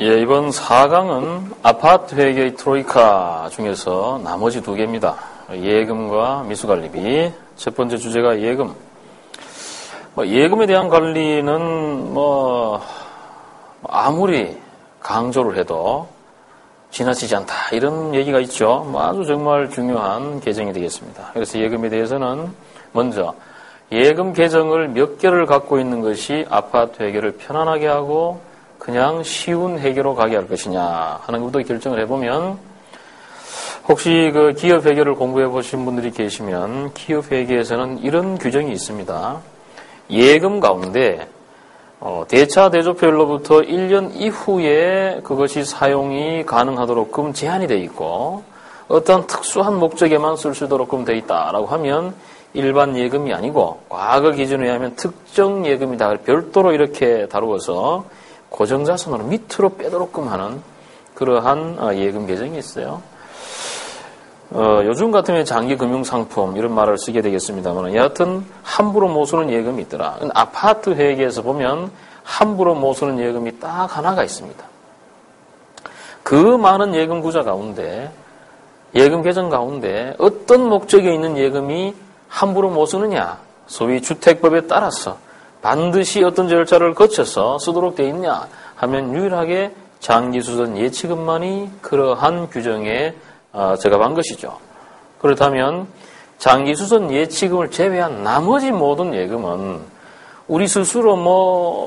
예, 이번 4강은 아파트 회계의 트로이카 중에서 나머지 두 개입니다. 예금과 미수관리비. 첫 번째 주제가 예금. 예금에 대한 관리는 아무리 강조를 해도 지나치지 않다, 이런 얘기가 있죠. 아주 정말 중요한 개정이 되겠습니다. 그래서 예금에 대해서는 먼저 예금 계정을 몇 개를 갖고 있는 것이 아파트 회계를 편안하게 하고 그냥 쉬운 회계로 가게 할 것이냐 하는 것도 결정을 해보면, 혹시 그 기업 회계를 공부해 보신 분들이 계시면 기업 회계에서는 이런 규정이 있습니다. 예금 가운데 대차 대조표일로부터 1년 이후에 그것이 사용이 가능하도록끔 제한이 되어 있고 어떤 특수한 목적에만 쓸 수 있도록끔 되어 있다라고 하면 일반 예금이 아니고 과거 기준에 의하면 특정 예금이다, 별도로 이렇게 다루어서 고정자산으로 밑으로 빼도록끔 하는 그러한 예금 계정이 있어요. 요즘 같으면 장기금융상품 이런 말을 쓰게 되겠습니다만, 여하튼 함부로 못 쓰는 예금이 있더라. 아파트 회계에서 보면 함부로 못 쓰는 예금이 딱 하나가 있습니다. 그 많은 예금 구자 가운데, 예금 계정 가운데 어떤 목적에 있는 예금이 함부로 못 쓰느냐, 소위 주택법에 따라서 반드시 어떤 절차를 거쳐서 쓰도록 되어 있냐 하면 유일하게 장기수선 예치금만이 그러한 규정에 적합한 것이죠. 그렇다면 장기수선 예치금을 제외한 나머지 모든 예금은 우리 스스로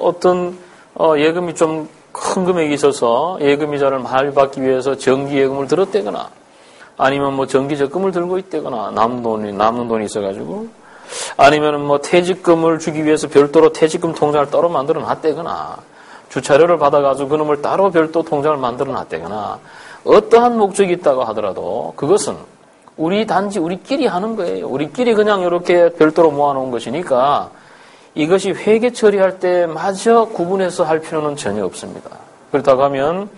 어떤 예금이 좀 큰 금액이 있어서 예금이자를 많이 받기 위해서 정기예금을 들었다거나 아니면 정기적금을 들고 있다거나 남는 돈이 있어가지고, 아니면 퇴직금을 주기 위해서 별도로 퇴직금 통장을 따로 만들어 놨다거나, 주차료를 받아가지고 그놈을 따로 별도 통장을 만들어 놨다거나, 어떠한 목적이 있다고 하더라도 그것은 우리끼리 하는 거예요. 우리끼리 그냥 이렇게 별도로 모아놓은 것이니까 이것이 회계 처리할 때 마저 구분해서 할 필요는 전혀 없습니다. 그렇다고 하면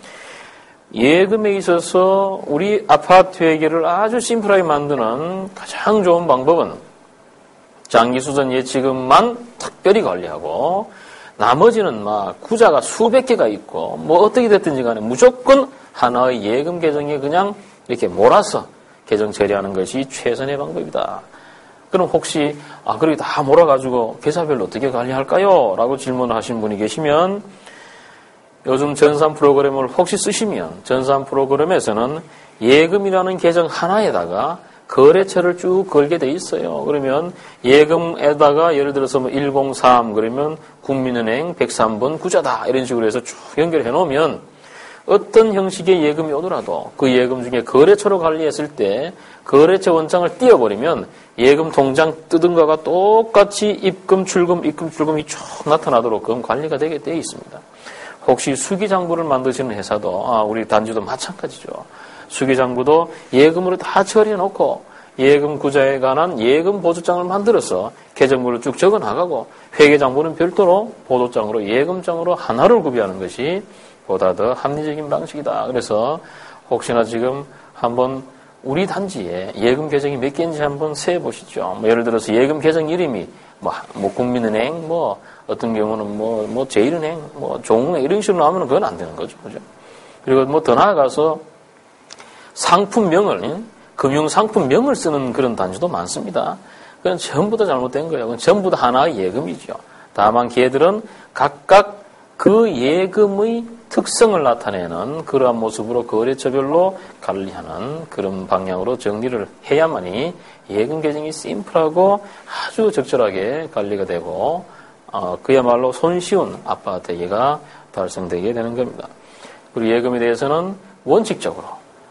예금에 있어서 우리 아파트 회계를 아주 심플하게 만드는 가장 좋은 방법은 장기수선 예치금만 특별히 관리하고, 나머지는 구자가 수백 개가 있고 어떻게 됐든지 간에 무조건 하나의 예금 계정에 그냥 이렇게 몰아서 계정 처리하는 것이 최선의 방법이다. 그럼 혹시 그렇게 다 몰아가지고 계좌별로 어떻게 관리할까요? 라고 질문을 하신 분이 계시면, 요즘 전산 프로그램을 혹시 쓰시면 전산 프로그램에서는 예금이라는 계정 하나에다가 거래처를 쭉 걸게 돼 있어요. 그러면 예금에다가 예를 들어서 103 그러면 국민은행 103번 구자다, 이런 식으로 해서 쭉 연결해 놓으면 어떤 형식의 예금이 오더라도 그 예금 중에 거래처로 관리했을 때 거래처 원장을 띄워버리면 예금 통장 뜯은 거가 똑같이 입금 출금이 쭉 나타나도록 관리가 되게 돼 있습니다. 혹시 수기장부를 만드시는 회사도, 우리 단지도 마찬가지죠. 수기장부도 예금으로 다 처리해놓고 예금 구자에 관한 예금 보조장을 만들어서 계정부를 쭉 적어나가고, 회계장부는 별도로 보도장으로 예금장으로 하나를 구비하는 것이 보다 더 합리적인 방식이다. 그래서 혹시나 지금 한번 우리 단지에 예금 계정이 몇 개인지 한번 세보시죠. 예를 들어서 예금 계정 이름이 국민은행, 어떤 경우는 제일은행, 종은행 이런 식으로 나오면 그건 안 되는 거죠. 그죠? 그리고 더 나아가서 상품명을, 금융상품명을 쓰는 그런 단지도 많습니다. 그건 전부 다 잘못된 거예요. 그건 전부 다 하나의 예금이죠. 다만 걔들은 각각 그 예금의 특성을 나타내는 그러한 모습으로 거래처별로 관리하는 그런 방향으로 정리를 해야만이 예금 계정이 심플하고 아주 적절하게 관리가 되고, 그야말로 손쉬운 아파트 회계가 달성되게 되는 겁니다. 그리고 예금에 대해서는 원칙적으로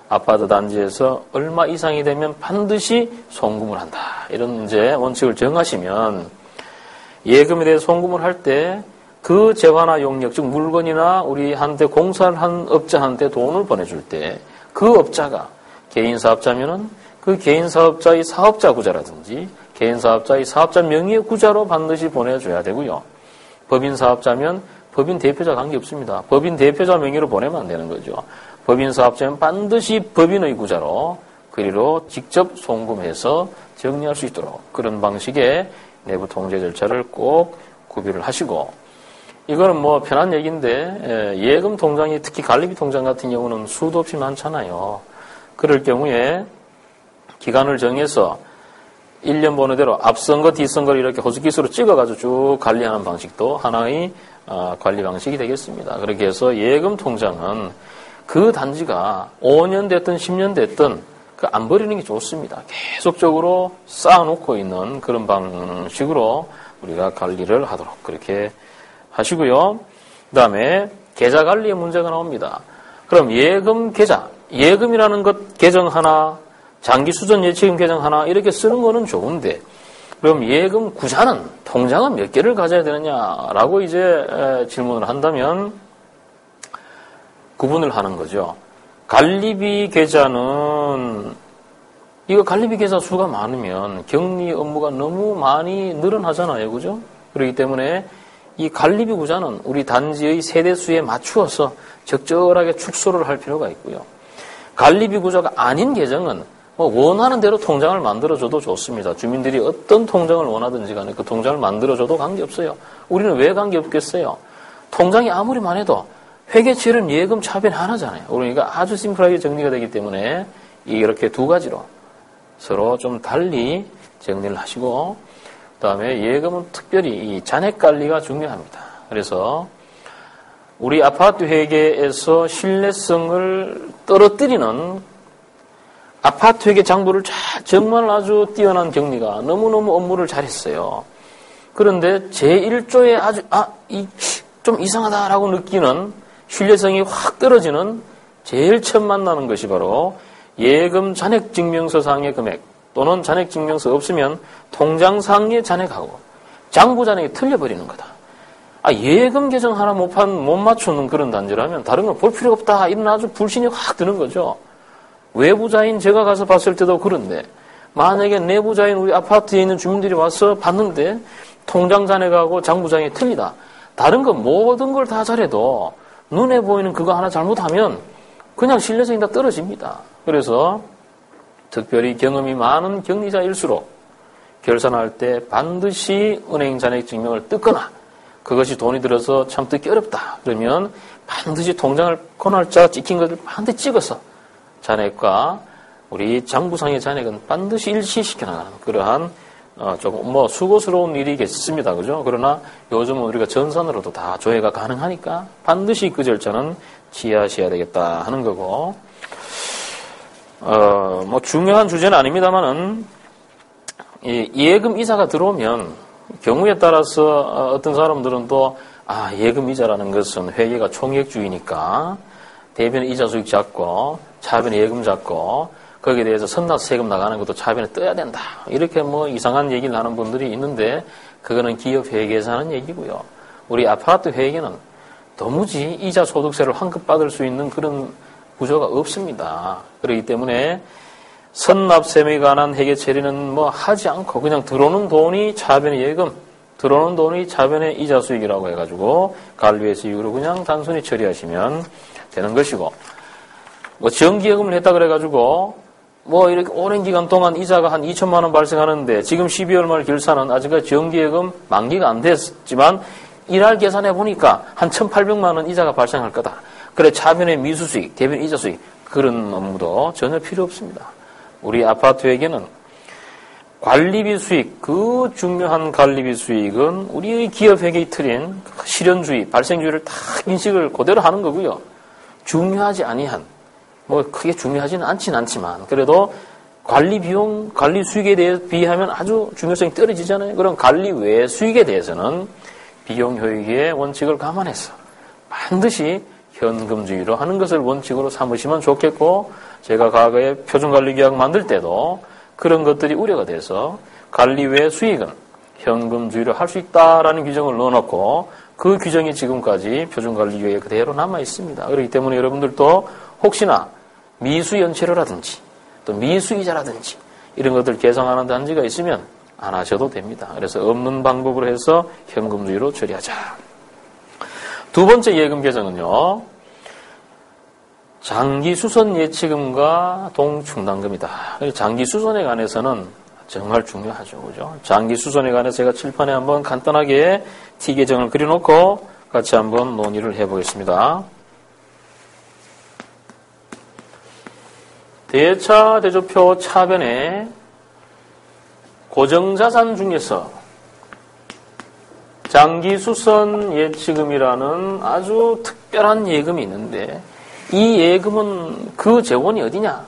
아파트 단지에서 얼마 이상이 되면 반드시 송금을 한다, 이런 이제 원칙을 정하시면 예금에 대해 송금을 할 때 그 재화나 용역, 즉 물건이나 우리한테 공사를 한 업자한테 돈을 보내줄 때 그 업자가 개인 사업자면은 그 개인 사업자의 사업자 구자라든지 개인 사업자의 사업자 명의의 구자로 반드시 보내줘야 되고요. 법인 사업자면 법인 대표자 관계없습니다. 법인 대표자 명의로 보내면 안 되는 거죠. 법인 사업자면 반드시 법인의 구자로 그리로 직접 송금해서 정리할 수 있도록 그런 방식의 내부 통제 절차를 꼭 구비를 하시고, 이거는 뭐 편한 얘기인데 예금 통장이 특히 관리비 통장 같은 경우는 수도 없이 많잖아요. 그럴 경우에 기간을 정해서 1년 번호대로 앞선 거 뒤선 걸 이렇게 호스키스로 찍어가지고 쭉 관리하는 방식도 하나의 관리 방식이 되겠습니다. 그렇게 해서 예금 통장은 그 단지가 5년 됐든 10년 됐든 안 버리는 게 좋습니다. 계속적으로 쌓아놓고 있는 그런 방식으로 우리가 관리를 하도록 그렇게 하시고요. 그 다음에 계좌 관리의 문제가 나옵니다. 그럼 예금 계좌, 예금이라는 것 계정 하나, 장기 수전 예치금 계정 하나 이렇게 쓰는 거는 좋은데 그럼 예금 구자는 통장은 몇 개를 가져야 되느냐라고 이제 질문을 한다면 구분을 하는 거죠. 관리비 계좌는 이거 관리비 계좌 수가 많으면 격리 업무가 너무 많이 늘어나잖아요. 그죠? 그렇기 때문에 이 관리비 구자는 우리 단지의 세대수에 맞추어서 적절하게 축소를 할 필요가 있고요. 관리비 구자가 아닌 계정은 원하는 대로 통장을 만들어줘도 좋습니다. 주민들이 어떤 통장을 원하든지 간에 그 통장을 만들어줘도 관계없어요. 우리는 왜 관계없겠어요? 통장이 아무리 많아도 회계처럼 예금 차변 하나잖아요. 그러니까 아주 심플하게 정리가 되기 때문에 이렇게 두 가지로 서로 좀 달리 정리를 하시고 그다음에 예금은 특별히 이 잔액 관리가 중요합니다. 그래서 우리 아파트 회계에서 신뢰성을 떨어뜨리는 아파트 회계 장부를 정말 아주 뛰어난 경리가 너무너무 업무를 잘했어요. 그런데 제1조에 아주 좀 이상하다라고 느끼는 신뢰성이 확 떨어지는 제일 처음 만나는 것이 바로 예금 잔액증명서상의 금액 또는 잔액증명서 없으면 통장상의 잔액하고 장부 잔액이 틀려버리는 거다. 예금 계정 하나 못 맞추는 그런 단지라면 다른 건 볼 필요가 없다. 이런 아주 불신이 확 드는 거죠. 외부자인 제가 가서 봤을 때도 그런데 만약에 내부자인 우리 아파트에 있는 주민들이 와서 봤는데 통장 잔액하고 장부 잔액이 틀리다. 다른 거 모든 걸 다 잘해도 눈에 보이는 그거 하나 잘못하면 그냥 신뢰성이 다 떨어집니다. 그래서 특별히 경험이 많은 격리자일수록 결산할 때 반드시 은행 잔액 증명을 뜯거나 그것이 돈이 들어서 참 뜯기 어렵다. 그러면 반드시 통장을 권할자 찍힌 것을 반드시 찍어서 잔액과 우리 장부상의 잔액은 반드시 일치시켜 나가는 그러한 조금 수고스러운 일이겠습니다. 그죠? 그러나 요즘은 우리가 전산으로도 다 조회가 가능하니까 반드시 그 절차는 지하셔야 되겠다 하는 거고, 중요한 주제는 아닙니다만은, 예금 이자가 들어오면 경우에 따라서 어떤 사람들은 또, 예금 이자라는 것은 회계가 총액주의니까 대변에 이자 수익 잡고 차변에 예금 잡고 거기에 대해서 선납 세금 나가는 것도 차변에 떠야 된다. 이렇게 이상한 얘기를 하는 분들이 있는데 그거는 기업 회계에서 하는 얘기고요. 우리 아파트 회계는 도무지 이자 소득세를 환급받을 수 있는 그런 구조가 없습니다. 그렇기 때문에 선납세에 관한 회계 처리는 하지 않고 그냥 들어오는 돈이 차변의 예금, 들어오는 돈이 차변의 이자 수익이라고 해가지고 관리의 수익으로 그냥 단순히 처리하시면 되는 것이고, 정기예금을 했다 그래가지고 이렇게 오랜 기간 동안 이자가 한 2천만 원 발생하는데 지금 12월 말 결산은 아직까지 정기예금 만기가 안 됐지만 1할 계산해 보니까 한 1,800만 원 이자가 발생할 거다. 그래 차변의 미수수익, 대변 이자 수익 그런 업무도 전혀 필요 없습니다. 우리 아파트에게는 관리비 수익, 그 중요한 관리비 수익은 우리의 기업 회계의 틀인 실현주의, 발생주의를 딱 인식을 그대로 하는 거고요. 중요하지 아니한, 크게 중요하지는 않지만 그래도 관리 비용, 관리 수익에 대해 비하면 아주 중요성이 떨어지잖아요. 그럼 관리 외 수익에 대해서는 비용 효익의 원칙을 감안해서 반드시 현금주의로 하는 것을 원칙으로 삼으시면 좋겠고, 제가 과거에 표준관리계약 만들 때도 그런 것들이 우려가 돼서 관리 외 수익은 현금주의로 할 수 있다라는 규정을 넣어놓고 그 규정이 지금까지 표준관리계약에 그대로 남아 있습니다. 그렇기 때문에 여러분들도 혹시나 미수연체료라든지 또 미수이자라든지 이런 것들 계상하는 단지가 있으면 안 하셔도 됩니다. 그래서 없는 방법으로 해서 현금주의로 처리하자. 두 번째 예금 계정은요, 장기수선 예치금과 동충당금이다. 장기수선에 관해서는 정말 중요하죠. 그죠? 장기수선에 관해서 제가 칠판에 한번 간단하게 T계정을 그려놓고 같이 한번 논의를 해보겠습니다. 대차 대조표 차변에 고정자산 중에서 장기수선 예치금이라는 아주 특별한 예금이 있는데 이 예금은 그 재원이 어디냐?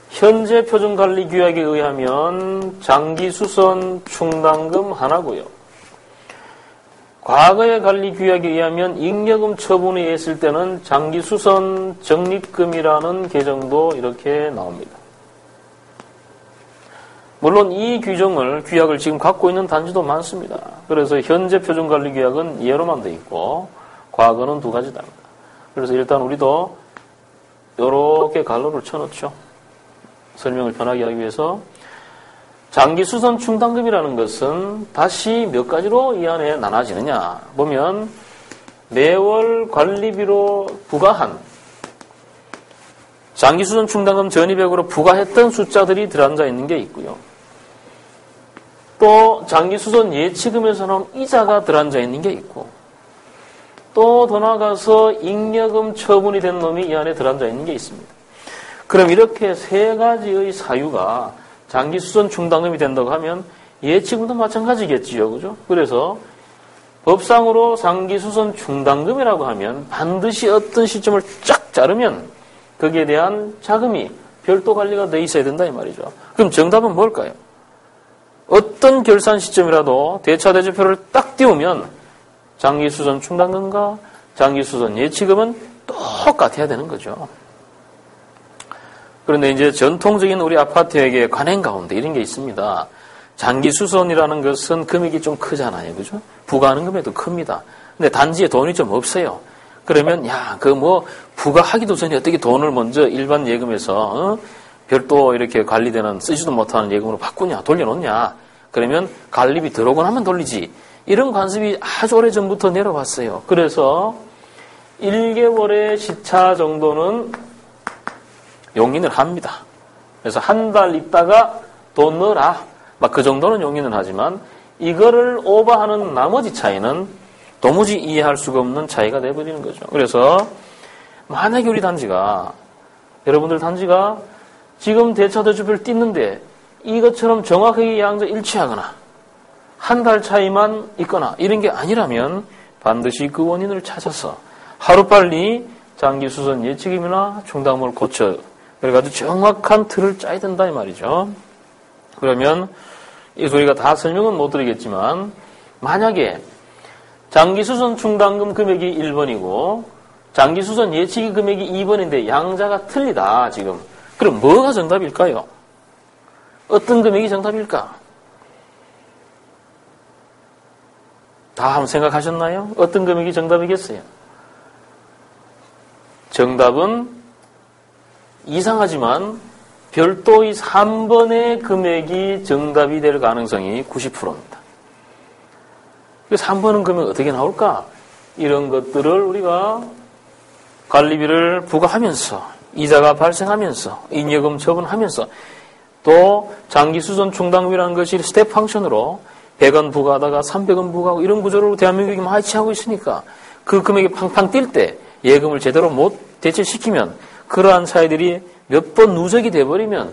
현재 표준관리규약에 의하면 장기수선 충당금 하나고요. 과거의 관리규약에 의하면 잉여금 처분에 의했을 때는 장기수선 적립금이라는 계정도 이렇게 나옵니다. 물론 이 규약을 지금 갖고 있는 단지도 많습니다. 그래서 현재 표준관리규약은 예로만 돼 있고 과거는 두 가지다. 그래서 일단 우리도 이렇게 갈로를 쳐놓죠. 설명을 편하게 하기 위해서 장기수선 충당금이라는 것은 다시 몇 가지로 이 안에 나눠지느냐 보면 매월 관리비로 부과한 장기수선 충당금 전입액으로 부과했던 숫자들이 들어앉아 있는 게 있고요. 또 장기수선 예치금에서 나온 이자가 들어앉아 있는 게 있고 또 더 나아가서 잉여금 처분이 된 놈이 이 안에 들어앉아 있는 게 있습니다. 그럼 이렇게 세 가지의 사유가 장기수선 충당금이 된다고 하면 예치금도 마찬가지겠지요. 그죠? 그래서 법상으로 장기수선 충당금이라고 하면 반드시 어떤 시점을 쫙 자르면 거기에 대한 자금이 별도 관리가 돼 있어야 된다 이 말이죠. 그럼 정답은 뭘까요? 어떤 결산 시점이라도 대차 대조표를 딱 띄우면 장기수선 충당금과 장기수선 예치금은 똑같아야 되는 거죠. 그런데 이제 전통적인 우리 아파트에게 관행 가운데 이런 게 있습니다. 장기수선이라는 것은 금액이 좀 크잖아요. 그죠? 부과하는 금액도 큽니다. 근데 단지에 돈이 좀 없어요. 그러면 부과하기도 전에 어떻게 돈을 먼저 일반 예금에서 별도 이렇게 관리되는 쓰지도 못하는 예금으로 바꾸냐, 돌려놓냐. 그러면 관리비 들어오고 나면 돌리지. 이런 관습이 아주 오래전부터 내려왔어요. 그래서 1개월의 시차 정도는 용인을 합니다. 그래서 한 달 있다가 돈 넣어라. 막 그 정도는 용인을 하지만 이거를 오버하는 나머지 차이는 도무지 이해할 수가 없는 차이가 돼버리는 거죠. 그래서 만약에 우리 단지가 여러분들 단지가 지금 대차 대조표를 띄는데 이것처럼 정확하게 양자 일치하거나 한 달 차이만 있거나 이런 게 아니라면 반드시 그 원인을 찾아서 하루빨리 장기수선 예치금이나 충당금을 고쳐 그래가지고 정확한 틀을 짜야 된다 이 말이죠. 그러면 이 소리가 다 설명은 못 드리겠지만 만약에 장기수선 충당금 금액이 1번이고 장기수선 예치기 금액이 2번인데 양자가 틀리다 지금. 그럼 뭐가 정답일까요? 어떤 금액이 정답일까? 다 한번 생각하셨나요? 어떤 금액이 정답이겠어요? 정답은 이상하지만 별도의 3번의 금액이 정답이 될 가능성이 90%입니다. 그래서 3번은 금액 어떻게 나올까? 이런 것들을 우리가 관리비를 부과하면서 이자가 발생하면서 잉여금 처분하면서 또 장기수선 충당금이라는 것이 스텝 펑션으로 100원 부과하다가 300원 부과하고 이런 구조로 대한민국이 많이 취하고 있으니까 그 금액이 팡팡 뛸 때 예금을 제대로 못 대체시키면 그러한 차이들이 몇 번 누적이 돼버리면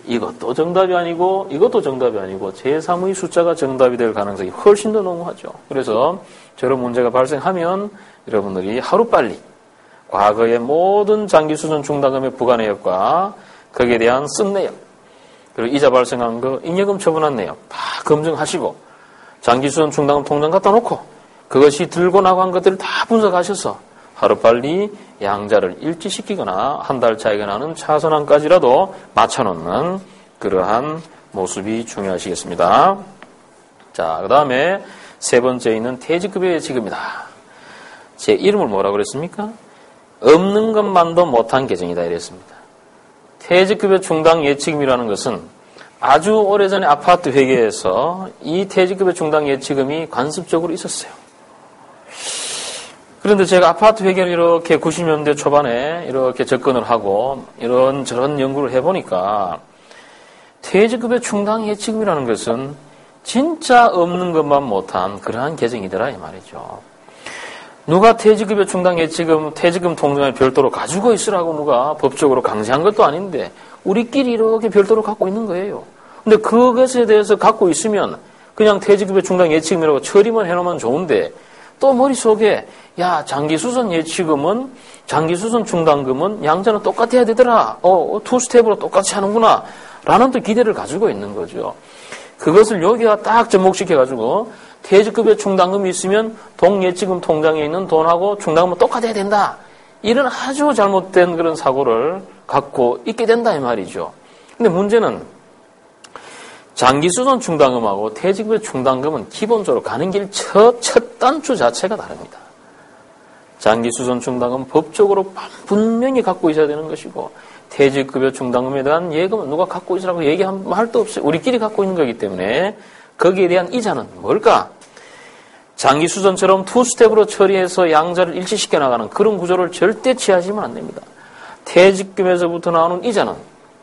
이것도 정답이 아니고 이것도 정답이 아니고 제3의 숫자가 정답이 될 가능성이 훨씬 더 농후하죠. 그래서 저런 문제가 발생하면 여러분들이 하루빨리 과거의 모든 장기수선 충당금의 부과 내역과 거기에 대한 쓴 내역 그리고 이자 발생한 거 잉여금 처분한 내역 다 검증하시고 장기수선 충당금 통장 갖다 놓고 그것이 들고 나간 것들을 다 분석하셔서 하루빨리 양자를 일치시키거나 한 달 차이가 나는 차선안까지라도 맞춰놓는 그러한 모습이 중요하시겠습니다. 자, 그 다음에 세 번째 있는 퇴직급여 예치금이다. 제 이름을 뭐라고 그랬습니까? 없는 것만도 못한 계정이다 이랬습니다. 퇴직급여 충당 예치금이라는 것은 아주 오래전에 아파트 회계에서 이 퇴직급여 충당 예치금이 관습적으로 있었어요. 그런데 제가 아파트 회계를 이렇게 90년대 초반에 이렇게 접근을 하고 이런저런 연구를 해보니까 퇴직급여 충당 예치금이라는 것은 진짜 없는 것만 못한 그러한 계정이더라 이 말이죠. 누가 퇴직급여 충당 예치금, 퇴직금 통장을 별도로 가지고 있으라고 누가 법적으로 강제한 것도 아닌데 우리끼리 이렇게 별도로 갖고 있는 거예요. 근데 그것에 대해서 갖고 있으면 그냥 퇴직급여 충당 예치금이라고 처리만 해놓으면 좋은데 또 머릿속에 야 장기수선 예치금은 장기수선 충당금은 양자는 똑같아야 되더라. 투스텝으로 똑같이 하는구나. 라는 또 기대를 가지고 있는 거죠. 그것을 여기가 딱 접목시켜가지고 퇴직급여 충당금이 있으면 동예치금 통장에 있는 돈하고 충당금은 똑같아야 된다. 이런 아주 잘못된 그런 사고를 갖고 있게 된다 이 말이죠. 근데 문제는 장기수선 충당금하고 퇴직급여 충당금은 기본적으로 가는 길 첫 단추 자체가 다릅니다. 장기수선 충당금은 법적으로 분명히 갖고 있어야 되는 것이고 퇴직급여 충당금에 대한 예금은 누가 갖고 있으라고 얘기한 말도 없어요. 우리끼리 갖고 있는 거기 때문에 거기에 대한 이자는 뭘까? 장기수선처럼 투스텝으로 처리해서 양자를 일치시켜 나가는 그런 구조를 절대 취하시면 안 됩니다. 퇴직금에서부터 나오는 이자는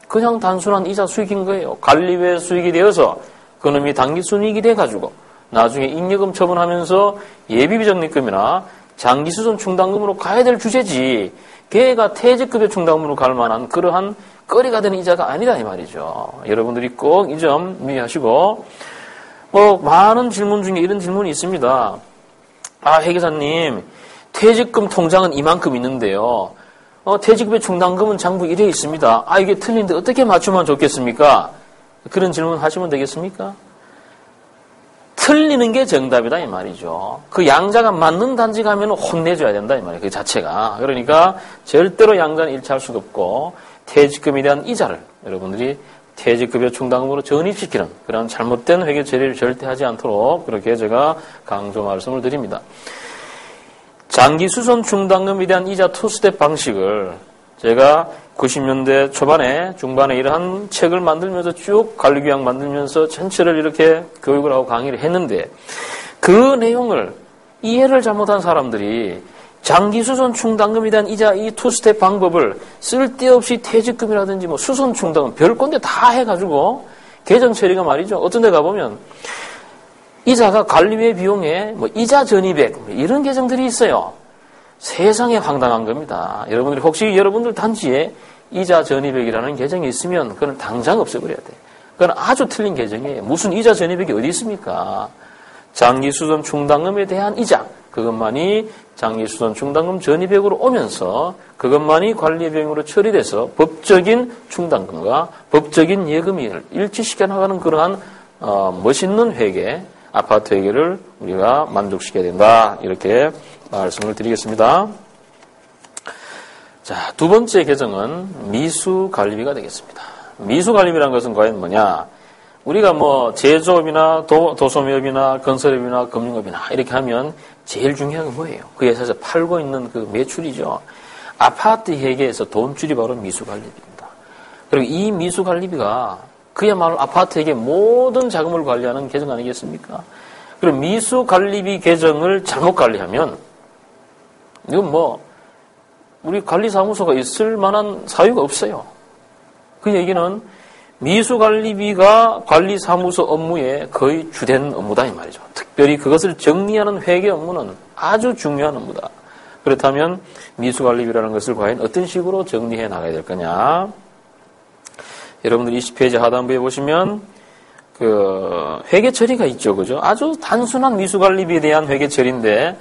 그냥 단순한 이자 수익인 거예요. 관리비의 수익이 되어서 그놈이 단기순이익이 돼가지고 나중에 잉여금 처분하면서 예비비적립금이나 장기수선 충당금으로 가야 될 주제지 걔가 퇴직급여 충당금으로 갈 만한 그러한 거리가 되는 이자가 아니다 이 말이죠. 여러분들이 꼭 이 점 유의하시고 많은 질문 중에 이런 질문이 있습니다. 회계사님 퇴직금 통장은 이만큼 있는데요. 퇴직급여 충당금은 장부 1회에 있습니다. 이게 틀린데 어떻게 맞추면 좋겠습니까? 그런 질문 하시면 되겠습니까? 틀리는 게 정답이다 이 말이죠. 그 양자가 맞는 단지 가면 혼내줘야 된다 이 말이에요. 그 자체가. 그러니까 절대로 양자는 일치할 수가 없고 퇴직금에 대한 이자를 여러분들이 퇴직급여 충당금으로 전입시키는 그런 잘못된 회계 처리를 절대 하지 않도록 그렇게 제가 강조 말씀을 드립니다. 장기수선 충당금에 대한 이자 투스텝 방식을 제가 90년대 초반에 중반에 이러한 책을 만들면서 쭉 관리규약 만들면서 전체를 이렇게 교육을 하고 강의를 했는데 그 내용을 이해를 잘못한 사람들이 장기수선 충당금에 대한 이자 이 투스텝 방법을 쓸데없이 퇴직금이라든지 수선 충당금 별 건데 다 해가지고 계정 처리가 말이죠. 어떤 데 가보면 이자가 관리비 비용에 이자 전입액 이런 계정들이 있어요. 세상에 황당한 겁니다. 여러분들이 혹시 여러분들 단지에 이자 전입액이라는 계정이 있으면 그건 당장 없애버려야 돼. 그건 아주 틀린 계정이에요. 무슨 이자 전입액이 어디 있습니까? 장기수선 충당금에 대한 이자 그것만이 장기수선 충당금 전입액으로 오면서 그것만이 관리비용으로 처리돼서 법적인 충당금과 법적인 예금을 일치시켜 나가는 그러한 멋있는 회계 아파트 회계를 우리가 만족시켜야 된다. 이렇게 말씀을 드리겠습니다. 자, 두 번째 계정은 미수관리비가 되겠습니다. 미수관리비라는 것은 과연 뭐냐? 우리가 제조업이나 도소매업이나 건설업이나 금융업이나 이렇게 하면 제일 중요한 건 뭐예요? 그 회사에서 팔고 있는 그 매출이죠. 아파트 회계에서 돈줄이 바로 미수관리비입니다. 그리고 이 미수관리비가 그야말로 아파트 회계 모든 자금을 관리하는 계정 아니겠습니까? 그럼 미수관리비 계정을 잘못 관리하면 이건 우리 관리사무소가 있을 만한 사유가 없어요. 그 얘기는 미수관리비가 관리사무소 업무의 거의 주된 업무다 이 말이죠. 특별히 그것을 정리하는 회계 업무는 아주 중요한 업무다. 그렇다면 미수관리비라는 것을 과연 어떤 식으로 정리해 나가야 될 거냐? 여러분들 20페이지 하단부에 보시면 회계 처리가 있죠. 그죠? 아주 단순한 미수관리비에 대한 회계 처리인데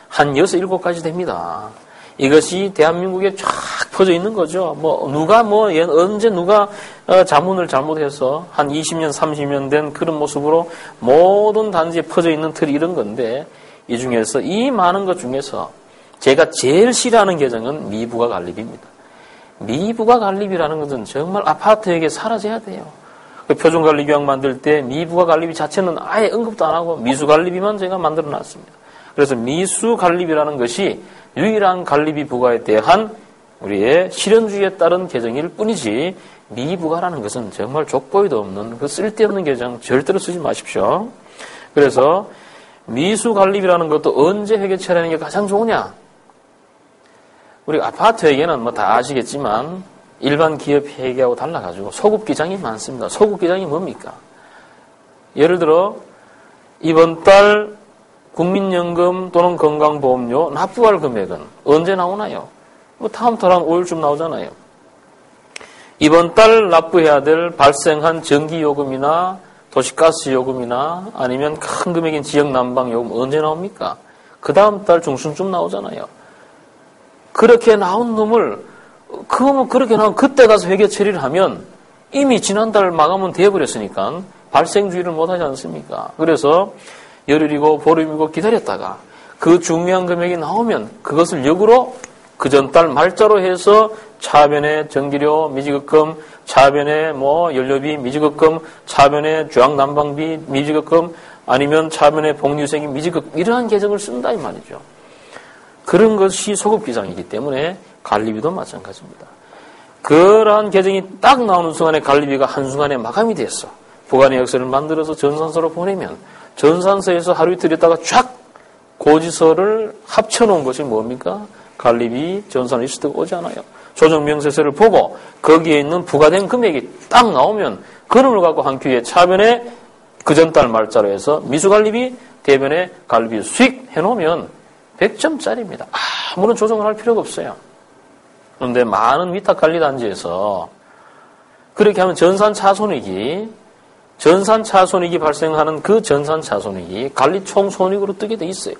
한 6, 7가지 됩니다. 이것이 대한민국에 쫙 퍼져 있는 거죠. 언제 누가 자문을 잘못해서 한 20년, 30년 된 그런 모습으로 모든 단지에 퍼져 있는 틀이 이런 건데 이 중에서 이 많은 것 중에서 제가 제일 싫어하는 계정은 미부가관리비입니다. 미부가관리비라는 것은 정말 아파트에게 사라져야 돼요. 표준관리규약 만들 때 미부가관리비 자체는 아예 언급도 안 하고 미수관리비만 제가 만들어 놨습니다. 그래서 미수관리비라는 것이 유일한 관리비 부과에 대한 우리의 실현주의에 따른 계정일 뿐이지 미부가라는 것은 정말 족보에도 없는 그 쓸데없는 계정 절대로 쓰지 마십시오. 그래서 미수관리비라는 것도 언제 회계 처리하는 게 가장 좋으냐? 우리 아파트 회계는 다 아시겠지만 일반 기업 회계하고 달라가지고 소급기장이 많습니다. 소급기장이 뭡니까? 예를 들어 이번 달 국민연금 또는 건강보험료 납부할 금액은 언제 나오나요? 다음 달 한 5일쯤 나오잖아요. 이번 달 납부해야 될 발생한 전기요금이나 도시가스요금이나 아니면 큰 금액인 지역난방요금 언제 나옵니까? 그 다음 달 중순쯤 나오잖아요. 그렇게 나온 놈을 그렇게 나온 그때 가서 회계 처리를 하면 이미 지난달 마감은 되어버렸으니까 발생주의를 못하지 않습니까? 그래서 열흘이고 보름이고 기다렸다가 그 중요한 금액이 나오면 그것을 역으로 그 전달 말자로 해서 차변의 전기료 미지급금, 차변의 연료비 미지급금, 차변의 주항난방비 미지급금, 아니면 차변의 복리후생이 미지급금, 이러한 계정을 쓴다 이 말이죠. 그런 것이 소급기장이기 때문에 관리비도 마찬가지입니다. 그러한 계정이 딱 나오는 순간에 관리비가 한순간에 마감이 됐어. 부관의 역서를 만들어서 전산서로 보내면 전산서에서 하루 이틀 있다가 쫙 고지서를 합쳐놓은 것이 뭡니까? 관리비 전산 리스트가 오지 않아요. 조정명세서를 보고 거기에 있는 부과된 금액이 딱 나오면 그놈을 갖고 한 큐에 차변에 그 전달 말자로 해서 미수관리비, 대변에 관리비 수익 해놓으면 100점짜리입니다. 아무런 조정을 할 필요가 없어요. 그런데 많은 위탁관리단지에서 그렇게 하면 전산차손익이 발생하는 그 전산차손익이 관리총손익으로 뜨게 돼 있어요.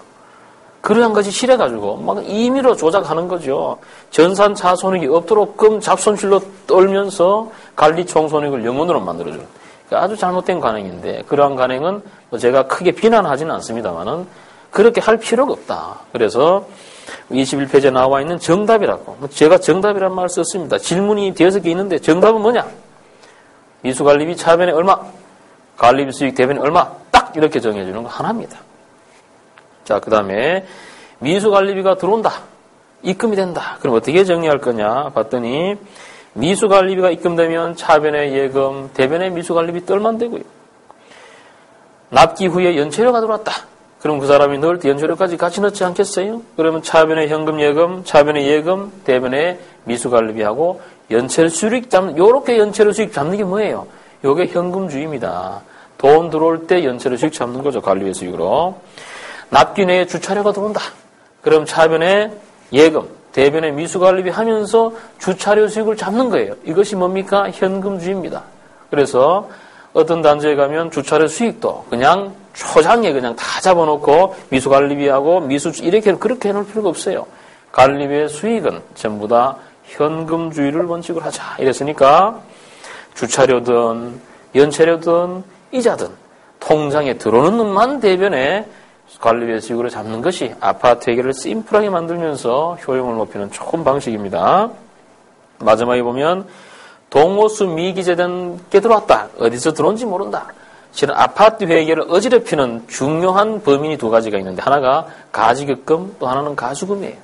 그러한 것이 싫어가지고 막 임의로 조작하는 거죠. 전산차손익이 없도록 잡손실로 떨면서 관리총손익을 영원으로 만들어줘요. 그러니까 아주 잘못된 관행인데 그러한 관행은 제가 크게 비난하지는 않습니다만은 그렇게 할 필요가 없다. 그래서 21페이지에 나와 있는 정답이라고. 제가 정답이란 말을 썼습니다. 질문이 6개 있는데 정답은 뭐냐? 미수관리비 차변에 얼마? 관리비 수익 대변에 얼마? 딱 이렇게 정해주는 거 하나입니다. 자, 그 다음에 미수관리비가 들어온다. 입금이 된다. 그럼 어떻게 정리할 거냐 봤더니 미수관리비가 입금되면 차변의 예금, 대변의 미수관리비 떨만 되고요. 납기 후에 연체료가 들어왔다. 그럼 그 사람이 넣을 때 연체료까지 같이 넣지 않겠어요? 그러면 차변의 현금 예금, 차변의 예금, 대변의 미수관리비하고 연체료 수익 잡는, 요렇게 연체료 수익 잡는 게 뭐예요? 요게 현금주의입니다. 돈 들어올 때 연체료 수익 잡는 거죠. 관리비 수익으로. 납기 내에 주차료가 들어온다. 그럼 차변의 예금, 대변의 미수관리비 하면서 주차료 수익을 잡는 거예요. 이것이 뭡니까? 현금주의입니다. 그래서 어떤 단지에 가면 주차료 수익도 그냥 초장에 그냥 다 잡아놓고 미수관리비하고 이렇게 그렇게 해놓을 필요가 없어요. 관리비의 수익은 전부 다 현금주의를 원칙으로 하자. 이랬으니까 주차료든 연체료든 이자든 통장에 들어오는 놈만 대변에 관리비의 수익으로 잡는 것이 아파트 회계를 심플하게 만들면서 효용을 높이는 좋은 방식입니다. 마지막에 보면 동호수 미기재된 게 들어왔다. 어디서 들어온지 모른다. 실은 아파트 회계를 어지럽히는 중요한 범인이 두 가지가 있는데 하나가 가지급금 또 하나는 가수금이에요.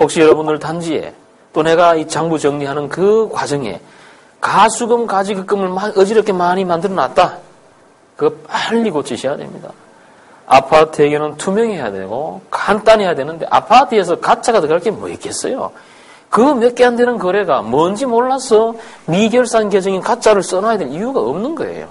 혹시 여러분들 단지에 또 내가 이 장부 정리하는 그 과정에 가수금, 가지급금을 어지럽게 많이 만들어놨다. 그거 빨리 고치셔야 됩니다. 아파트 회계는 투명해야 되고 간단해야 되는데 아파트에서 가짜가 들어갈 게 뭐 있겠어요? 그 몇 개 안 되는 거래가 뭔지 몰라서 미결산 계정인 가짜를 써놔야 될 이유가 없는 거예요.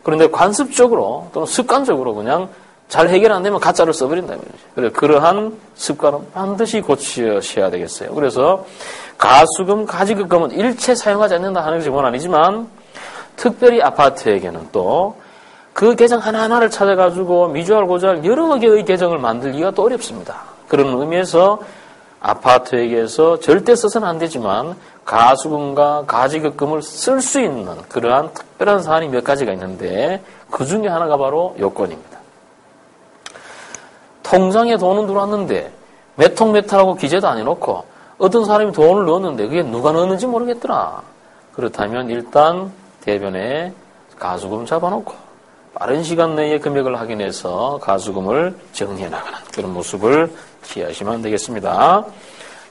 그런데 관습적으로 또는 습관적으로 그냥 잘 해결 안 되면 가짜를 써버린다는 거죠. 그래서 그러한 습관은 반드시 고치셔야 되겠어요. 그래서 가수금, 가지급금은 일체 사용하지 않는다 하는 것이 원 아니지만 특별히 아파트에게는 또 그 계정 하나하나를 찾아가지고 미주알 고주알 여러 개의 계정을 만들기가 또 어렵습니다. 그런 의미에서 아파트에게서 절대 써서는 안 되지만 가수금과 가지급금을 쓸 수 있는 그러한 특별한 사안이 몇 가지가 있는데 그 중에 하나가 바로 요건입니다. 통장에 돈은 들어왔는데 몇 통 몇 탈하고 기재도 안 해놓고 어떤 사람이 돈을 넣었는데 그게 누가 넣었는지 모르겠더라. 그렇다면 일단 대변에 가수금 잡아놓고 빠른 시간 내에 금액을 확인해서 가수금을 정리해 나가는 그런 모습을 취하시면 되겠습니다.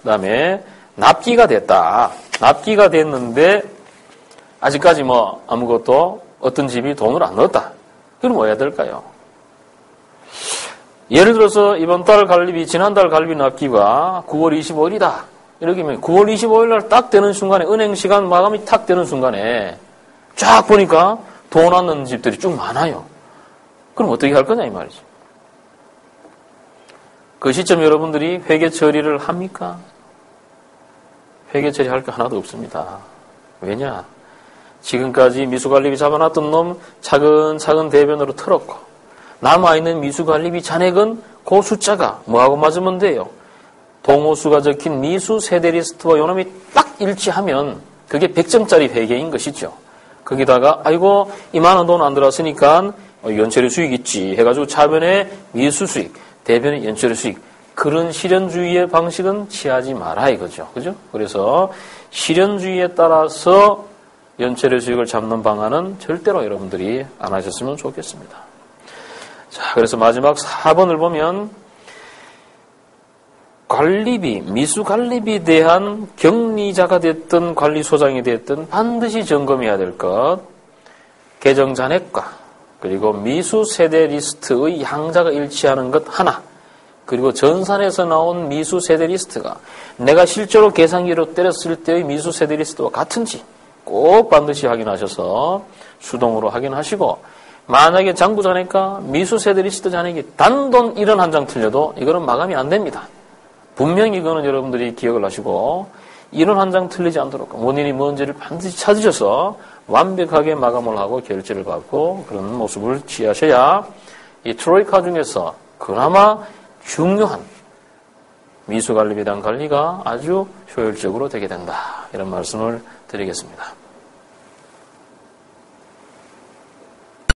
그 다음에 납기가 됐다. 납기가 됐는데 아직까지 아무것도 어떤 집이 돈을 안 넣었다. 그럼 뭐 해야 될까요? 예를 들어서 이번 달 관리비, 지난달 관리비 납기가 9월 25일이다. 이렇게 하면 9월 25일 날 딱 되는 순간에 은행 시간 마감이 탁 되는 순간에 쫙 보니까 돈 안 넣는 집들이 쭉 많아요. 그럼 어떻게 할 거냐 이 말이죠. 그 시점 여러분들이 회계 처리를 합니까? 회계 처리할 거 하나도 없습니다. 왜냐? 지금까지 미수관리비 잡아놨던 놈 차근차근 대변으로 털었고 남아있는 미수관리비 잔액은 그 숫자가 뭐하고 맞으면 돼요? 동호수가 적힌 미수 세대 리스트와 요놈이 딱 일치하면 그게 100점짜리 회계인 것이죠. 거기다가 아이고 이만한 돈 안 들어왔으니까 연체료 수익 있지 해가지고 차변에 미수 수익, 대변에 연체료 수익 그런 실현주의의 방식은 취하지 마라 이거죠. 그죠? 그래서 실현주의에 따라서 연체료 수익을 잡는 방안은 절대로 여러분들이 안 하셨으면 좋겠습니다. 자, 그래서 마지막 4번을 보면 관리비, 미수관리비에 대한 격리자가 됐든 관리소장이 됐든 반드시 점검해야 될 것, 계정잔액과 그리고 미수세대 리스트의 양자가 일치하는 것 하나, 그리고 전산에서 나온 미수세대 리스트가 내가 실제로 계산기로 때렸을 때의 미수세대 리스트와 같은지 꼭 반드시 확인하셔서 수동으로 확인하시고 만약에 장부잔액과 미수세대 리스트 잔액이 단돈 1원 한 장 틀려도 이거는 마감이 안 됩니다. 분명히 이거는 여러분들이 기억을 하시고 1원 한 장 틀리지 않도록 원인이 뭔지를 반드시 찾으셔서 완벽하게 마감을 하고 결제를 받고 그런 모습을 취하셔야 이 트로이카 중에서 그나마 중요한 미수관리비에 대한 관리가 아주 효율적으로 되게 된다. 이런 말씀을 드리겠습니다.